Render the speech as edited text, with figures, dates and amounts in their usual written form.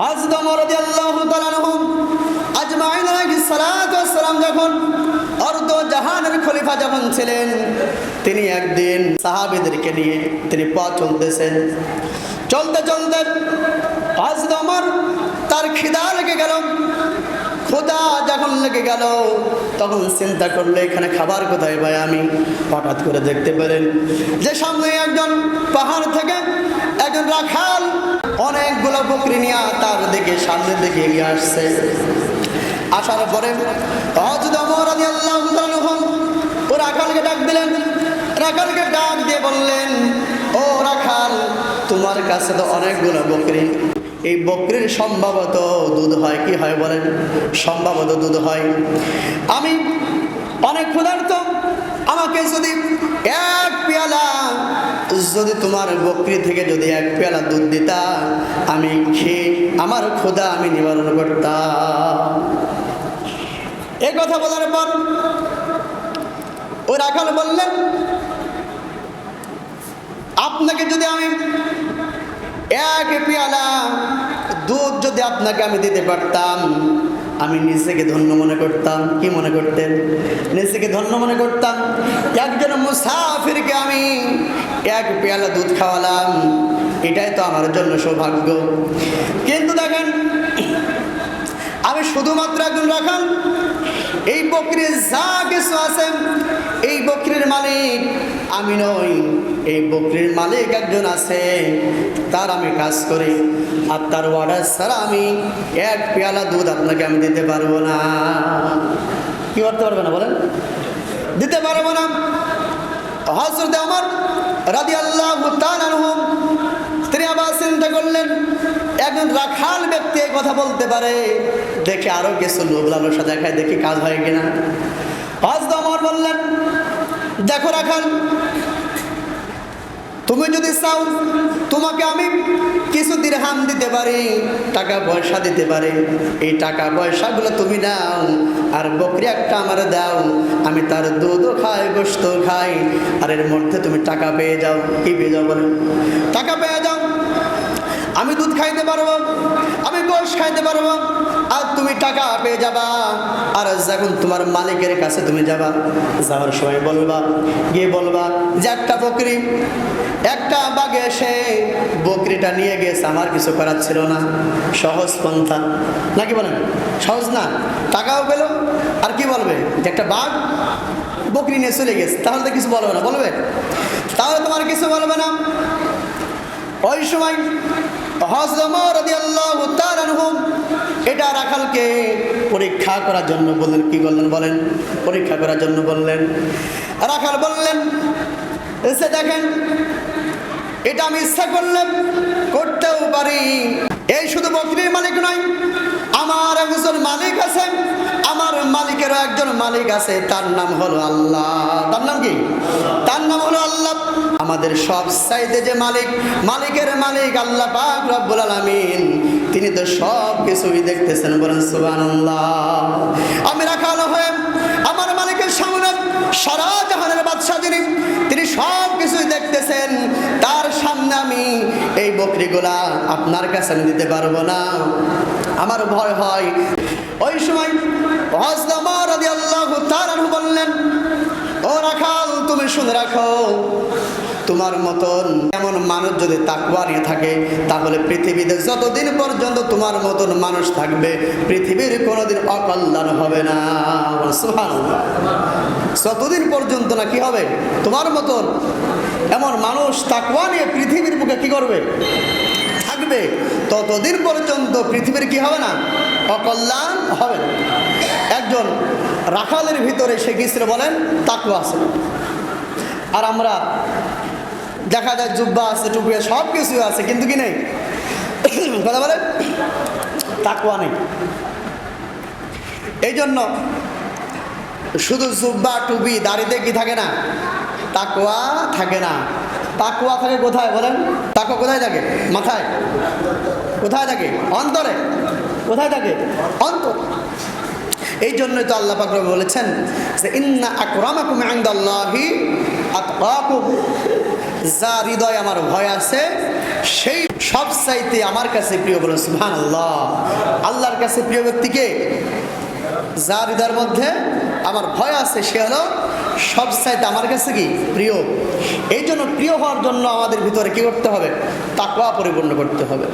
হযরত ওমর রাদিয়াল্লাহু তাআলা আনহু আজমাইন আলাইহিস সালাতু ওয়াস সালাম যখন অর্ধ জাহানের খলিফা যখন ছিলেন, তিনি একদিন সাহাবীদেরকে নিয়ে তিনি পথ চলতেছেন। চলতে চলতে হযরত ওমর তার খিদা লেগে গেল। ক্ষুধা যখন লেগে গেল তখন চিন্তা করলে এখানে খাবার কোথায় পাই আমি। হঠাৎ করে দেখতে পেলেন যে সামনে একজন পাহাড় থেকে একজন রাখাল অনেকগুলো বকরি নিয়ে তার দিকে সামনের দিকে এগিয়ে আসছে। আসার পরে হযরত ওমর রাদিয়াল্লাহু তাআলা আনহু ও রাখালকে ডাক দিলেন। রাখালকে ডাক দিয়ে বললেন, ও রাখাল, তোমার কাছে তো অনেকগুলো বকরি, এই বকরির সম্ভবত দুধ হয়, কি হয় বলেন? সম্ভবত দুধ হয়। আমি অনেক ক্ষুধার্ত, আমাকে যদি এক পেয়ালা, যদি তোমার বকরি থেকে যদি এক পেয়ালা দুধ দিতা, আমি খেয়ে আমার ক্ষুধা আমি নিবারণ করতাম। এই কথা বলার পর ওই রাখাল বললেন, আপনাকে যদি আমি এক পেয়ালা দুধ যদি আপনাকে আমি দিতে পারতাম, আমি নিজেকে ধন্য মনে করতাম। কি মনে করতেন? নিজেকে ধন্য মনে করতাম। একজন মুসাফিরকে আমি এক পেয়ালা দুধ খাওয়ালাম, এটাই তো আমার জন্য সৌভাগ্য। কিন্তু দেখেন, আমি শুধুমাত্র একজন রাখাল, এই বকরির যা কিছু আছে এই বকরির মালিক আমি নই, এই বকরির মালিক একজন আছে, তার আমি কাজ করি, আর তার অর্ডার ছাড়া আমি এক পেয়ালা দুধ আপনাকে আমি দিতে পারবো না। কি করতে পারবে না বলেন? দিতে পারবো না। হযরত ওমর রাদিয়াল্লাহু তাআলা আনহু তিনি আবার চিন্তা করলেন, একজন রাখাল ব্যক্তি এই কথা বলতে পারে, দেখে আরো কিছু লোভ লালসা দেখায়, দেখি কাজ হয় কিনা। হযরত ওমর বললেন, দেখো রাখাল, তুমি যদি চাও তোমাকে আমি কিছু দিরহাম দিতে পারি, টাকা পয়সা দিতে পারি, এই টাকা পয়সাগুলো তুমি নাও, আর বকরি একটা আমার দাও, আমি তার দুধও খাই, গোশত খাই, আর এর মধ্যে তুমি টাকা পেয়ে যাও। কি পেয়ে যাও বলেন? টাকা পেয়ে যাও। আমি দুধ খাইতে পারবো, আমি গোশত খাইতে পারবো, আর তুমি টাকা পেয়ে যাবা। আর যখন তোমার মালিকের কাছে তুমি যাবা, যাওয়ার সময় বলবা, গিয়ে বলবা যে একটা বকরি, একটা বাঘে এসে বকরিটা নিয়ে গেছে, আমার কিছু করার ছিল না। সহজ পন্থা, নাকি বলেন? সহজ না? টাকাও পেল, আর কি বলবে যে একটা বাঘ বকরি নিয়ে চলে গেছে, তাহলে তো কিছু বলবে না। বলবে? তাহলে তোমার কিছু বলবে না। ওই সময় হযরত ওমর রাদিয়াল্লাহু তাআলা আনহু এটা রাখালকে পরীক্ষা করার জন্য বললেন। কি বললেন বলেন? পরীক্ষা করার জন্য বললেন। রাখাল বললেন, এসে দেখেন, এটা আমি ইচ্ছা করলে করতেও পারি। এই শুধু বকরির মালিক নয়, আমার একজন মালিক আছে, আমার মালিকেরও একজন মালিক আছে, তার নাম হলো আল্লাহ। তার নাম কি? তার নাম হলো আল্লাহ। আমাদের সব চাইতে যে মালিক, মালিকের মালিক আল্লাহ পাক রব্বুল আলামিন, তিনি তো সব কিছুই দেখতেছেন। বলেন সুবহানাল্লাহ। আমি রাখাল হয়ে আমার মালিকের সামনে সারা জাহানের বাদশা যিনি, তিনি সব কিছুই দেখতেছেন, তার সামনে আমি এই বকরিগুলা আপনার কাছে আমি দিতে পারবো না, আমার ভয় হয়। ওই সময় হযরত ওমর রাদিয়াল্লাহু তাআলা আনহু বললেন, ও রাখাল, তুমি শুনে রাখো, তোমার মতন এমন মানুষ যদি তাকওয়া নিয়ে থাকে, তাহলে পৃথিবীতে যতদিন পর্যন্ত তোমার মতন মানুষ থাকবে, পৃথিবীর কোনোদিন অকল্যাণ হবে না। সুবহানাল্লাহ। যতদিন পর্যন্ত না কি হবে, তোমার মতন এমন মানুষ তাকওয়া নিয়ে পৃথিবীর বুকে কি করবে, থাকবে, ততদিন পর্যন্ত পৃথিবীর কি হবে না, অকল্যাণ হবে না। একজন রাখালের ভিতরে সে গিয়েছিল বলেন তাকওয়া আছে, আর আমরা দেখা যায় জুব্বা আছে, টুপি আছে, সব কিছু আছে, কিন্তু কি নেই, কথা বলে তাকওয়া নেই। এই জন্য শুধু জুব্বা টুপি দাড়িতে কি থাকে না, তাকওয়া থাকে না। তাকওয়া থাকে কোথায় বলেন? তাকওয়া কোথায় থাকে? মাথায়। কোথায় থাকে? অন্তরে। কোথায় থাকে? অন্তর। এই জন্যই তো আল্লাহ পাক বলেছেন যে ইন্না আকরামাকুম ইনদাল্লাহি আতকাকুম, যার হৃদয়ে আমার ভয় আছে সেই সব চাইতে আমার কাছে প্রিয়, বলো সুবহানাল্লাহ। আল্লাহর কাছে প্রিয় ব্যক্তিকে যার হৃদয়ের মধ্যে আমার ভয় আছে, সে হলো সব চাইতে আমার কাছে কি প্রিয়। এই জন্য প্রিয় হওয়ার জন্য আমাদের ভিতরে কি করতে হবে? তাকওয়া পরিপূর্ণ করতে হবে।